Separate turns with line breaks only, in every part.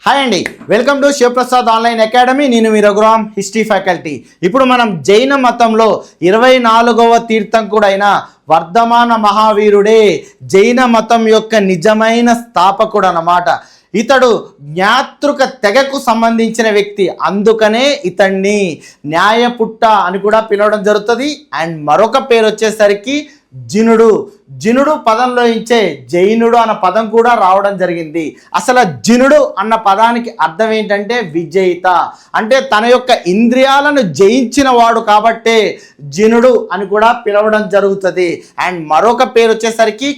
Hi అండి, welcome to Shivprasad online academy. నేను మీ రఘురామ్, హిస్టరీ ఫ్యాకల్టీ. ఇప్పుడు మనం జైన మతంలో 24వ తీర్థంకుడైన వర్ధమాన మహావీరుడే జైన మతం యొక్క నిజమైన స్థాపకుడు అన్నమాట. ఇతడు జ్ఞాతృక తెగకు సంబంధించిన వ్యక్తి, అందుకనే ఇతన్ని న్యాయపుట్ట అని కూడా పిలవడం జరుగుతుంది. అండ్ మరొక పేరు వచ్చేసరికి జినుడు పదంలో ఇచ్చే జైనుడు అన్న పదం కూడా రావడం జరిగింది. అసలు జినుడు అన్న పదానికి అర్థం ఏంటంటే విజయిత, అంటే తన యొక్క ఇంద్రియాలను జయించిన వాడు కాబట్టే జినుడు అని కూడా పిలవడం జరుగుతుంది. అండ్ మరొక పేరు వచ్చేసరికి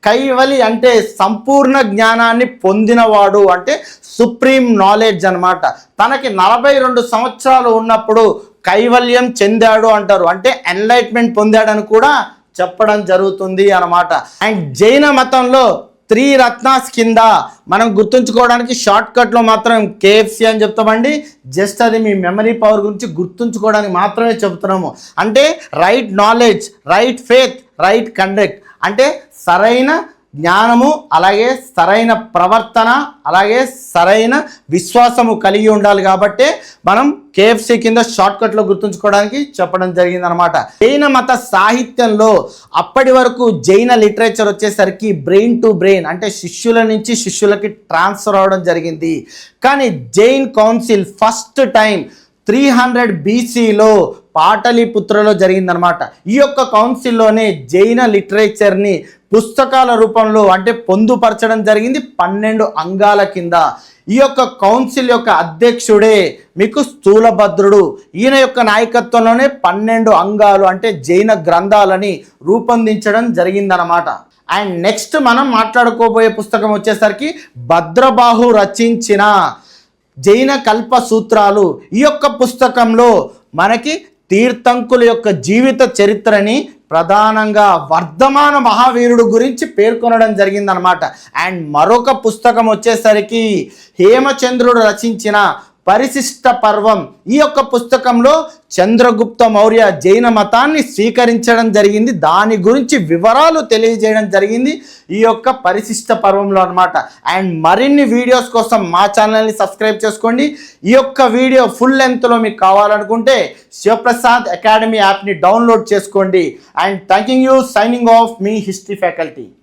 కైవలి అంటే సంపూర్ణ జ్ఞానాన్ని పొందినవాడు, అంటే సుప్రీం నాలెడ్జ్ అన్నమాట. తనకి 42 సంవత్సరాలు ఉన్నప్పుడు కైవల్యం చెందాడు అంటారు, అంటే ఎన్లైట్మెంట్ పొందాడని కూడా చెప్పడం జరుగుతుంది అన్నమాట. అండ్ జైన మతంలో 3 రత్నాస్ కింద మనం గుర్తుంచుకోవడానికి షార్ట్ కట్లో మాత్రం KFC అని చెప్తామండి. జస్ట్ అది మీ మెమరీ పవర్ గురించి గుర్తుంచుకోవడానికి మాత్రమే చెప్తున్నాము. అంటే right knowledge, right faith, right conduct, అంటే సరైన జ్ఞానము, అలాగే సరైన ప్రవర్తన, అలాగే సరైన విశ్వాసము కలిగి ఉండాలి. కాబట్టి మనం KFC కింద షార్ట్ కట్లో గుర్తుంచుకోవడానికి చెప్పడం జరిగిందనమాట. జైన మత సాహిత్యంలో అప్పటి వరకు జైన లిటరేచర్ వచ్చేసరికి బ్రెయిన్ టు బ్రెయిన్, అంటే శిష్యుల నుంచి శిష్యులకి ట్రాన్స్ఫర్ అవడం జరిగింది. కానీ జైన్ కౌన్సిల్ ఫస్ట్ టైం 300 BCలో పాటలీపుత్రలో జరిగిందనమాట. ఈ యొక్క కౌన్సిల్లోనే జైన లిటరేచర్ని పుస్తకాల రూపంలో అంటే పొందుపరచడం జరిగింది 12 అంగాల కింద. ఈ యొక్క కౌన్సిల్ యొక్క అధ్యక్షుడే మీకు స్థూలభద్రుడు. ఈయన యొక్క నాయకత్వంలోనే 12 అంగాలు అంటే జైన గ్రంథాలని రూపొందించడం జరిగిందనమాట. అండ్ నెక్స్ట్ మనం మాట్లాడుకోబోయే పుస్తకం వచ్చేసరికి భద్రబాహు రచించిన జైన కల్ప సూత్రాలు. ఈ యొక్క పుస్తకంలో మనకి తీర్థంకుల యొక్క జీవిత చరిత్రని ప్రధానంగా వర్ధమాన మహావీరుడు గురించి పేర్కొనడం జరిగిందనమాట. అండ్ మరొక పుస్తకం వచ్చేసరికి హేమచంద్రుడు రచించిన పరిశిష్ట పర్వం. ఈ యొక్క పుస్తకంలో చంద్రగుప్త మౌర్య జైన మతాన్ని స్వీకరించడం జరిగింది, దాని గురించి వివరాలు తెలియజేయడం జరిగింది ఈ యొక్క పరిశిష్ట పర్వంలో అనమాట. అండ్ మరిన్ని వీడియోస్ కోసం మా ఛానల్ని సబ్స్క్రైబ్ చేసుకోండి. ఈ యొక్క వీడియో ఫుల్ లెంత్లో మీకు కావాలనుకుంటే శివప్రసాద్ అకాడమీ యాప్ని డౌన్లోడ్ చేసుకోండి. And thank you, signing off me history faculty.